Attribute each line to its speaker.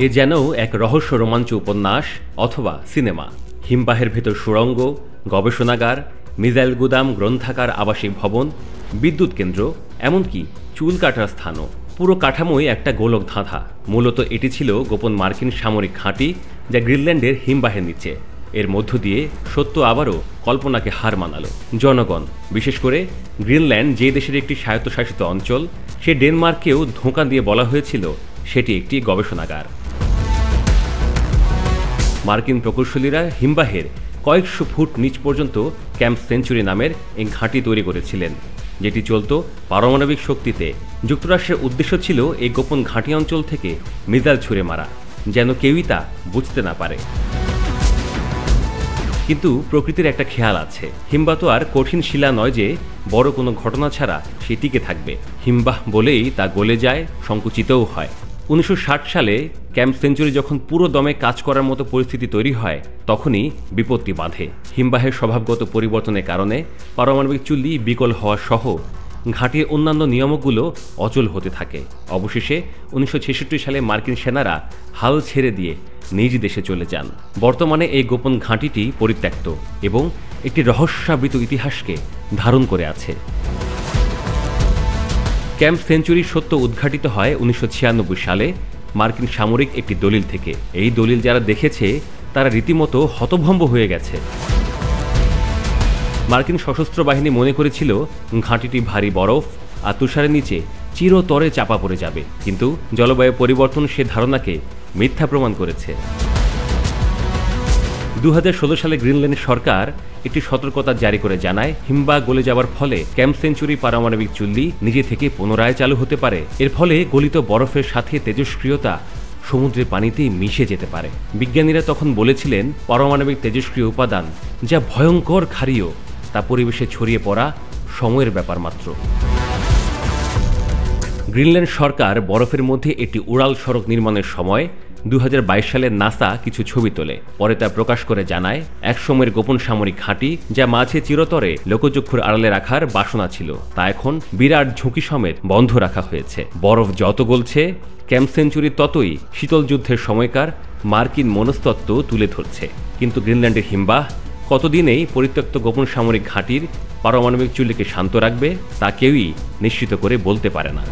Speaker 1: এ যেন এক রহস্য রোমাঞ্চ উপন্যাস অথবা সিনেমা। হিমবাহের ভেতর সুড়ঙ্গ, গবেষণাগার, মিসাইল গুদাম, গ্রন্থাগার, আবাসিক ভবন, বিদ্যুৎ কেন্দ্র, এমনকি চুল কাটার স্থানও। পুরো কাঠামোই একটা গোলক ধাঁধা। মূলত এটি ছিল গোপন মার্কিন সামরিক ঘাঁটি, যা গ্রিনল্যান্ডের হিমবাহের নিচে। এর মধ্য দিয়ে সত্য আবারও কল্পনাকে হার মানালো। জনগণ, বিশেষ করে গ্রিনল্যান্ড যে দেশের একটি স্বায়ত্তশাসিত অঞ্চল, সে ডেনমার্ককেও ধোঁকা দিয়ে বলা হয়েছিল সেটি একটি গবেষণাগার। মার্কিন প্রকৌশলীরা হিমবাহের কয়েকশো ফুট নিচ পর্যন্ত ক্যাম্প সেঞ্চুরি নামের এই ঘাঁটি তৈরি করেছিলেন, যেটি চলত পারমাণবিক শক্তিতে। যুক্তরাষ্ট্রের উদ্দেশ্য ছিল এই গোপন ঘাঁটি অঞ্চল থেকে মিসাইল ছুঁড়ে মারা, যেন কেউই তা বুঝতে না পারে। কিন্তু প্রকৃতির একটা খেয়াল আছে, হিমবাহ তো আর কঠিন শিলা নয় যে বড় কোনো ঘটনা ছাড়া সে টিকে থাকবে। হিমবাহ বলেই তা গলে যায়, সংকুচিতও হয়। 1960 সালে ক্যাম্প সেঞ্চুরি যখন পুরো দমে কাজ করার মতো পরিস্থিতি তৈরি হয়, তখনই বিপত্তি বাঁধে। হিমবাহের স্বভাবগত পরিবর্তনের কারণে পারমাণবিক চুল্লি বিকল হওয়া সহ ঘাঁটির অন্যান্য নিয়ামকগুলো অচল হতে থাকে। অবশেষে 1966 সালে মার্কিন সেনারা হাল ছেড়ে দিয়ে নিজ দেশে চলে যান। বর্তমানে এই গোপন ঘাঁটিটি পরিত্যক্ত এবং একটি রহস্যাবৃত ইতিহাসকে ধারণ করে আছে। ক্যাম্প সেঞ্চুরির সত্য উদ্ঘাটিত হয় 1996 সালে মার্কিন সামরিক একটি দলিল থেকে। এই দলিল যারা দেখেছে তারা রীতিমতো হতভম্ব হয়ে গেছে। মার্কিন সশস্ত্র বাহিনী মনে করেছিল ঘাঁটিটি ভারী বরফ আর তুষারের নিচে চিরতরে চাপা পড়ে যাবে, কিন্তু জলবায়ু পরিবর্তন সে ধারণাকে মিথ্যা প্রমাণ করেছে। 2016 সালে গ্রিনল্যান্ড সরকার একটি সতর্কতা জারি করে জানায়, হিমবাহ গলে যাওয়ার ফলে ক্যাম্প সেঞ্চুরি পারমাণবিক চুল্লি নিজে থেকে পুনরায় চালু হতে পারে। এর ফলে গলিত বরফের সাথে তেজস্ক্রিয়তা সমুদ্রের পানিতেই মিশে যেতে পারে। বিজ্ঞানীরা তখন বলেছিলেন, পারমাণবিক তেজস্ক্রিয় উপাদান যা ভয়ঙ্কর ক্ষারীয়, তা পরিবেশে ছড়িয়ে পড়া সময়ের ব্যাপার মাত্র। গ্রিনল্যান্ড সরকার বরফের মধ্যে একটি উড়াল সড়ক নির্মাণের সময় 2022 সালে নাসা কিছু ছবি তোলে। পরে তা প্রকাশ করে জানায়, একসময়ের গোপন সামরিক ঘাঁটি, যা মাঝে চিরতরে লোকচক্ষুর আড়ালে রাখার বাসনা ছিল, তা এখন বিরাট ঝুঁকি সমেত বন্ধ রাখা হয়েছে। বরফ যত গলছে, ক্যাম্প সেঞ্চুরি ততই শীতল যুদ্ধের সময়কার মার্কিন মনস্তত্ত্ব তুলে ধরছে। কিন্তু গ্রিনল্যান্ডের হিমবাহ কতদিনেই পরিত্যক্ত গোপন সামরিক ঘাঁটির পারমাণবিক চুল্লিকে শান্ত রাখবে, তা কেউই নিশ্চিত করে বলতে পারে না।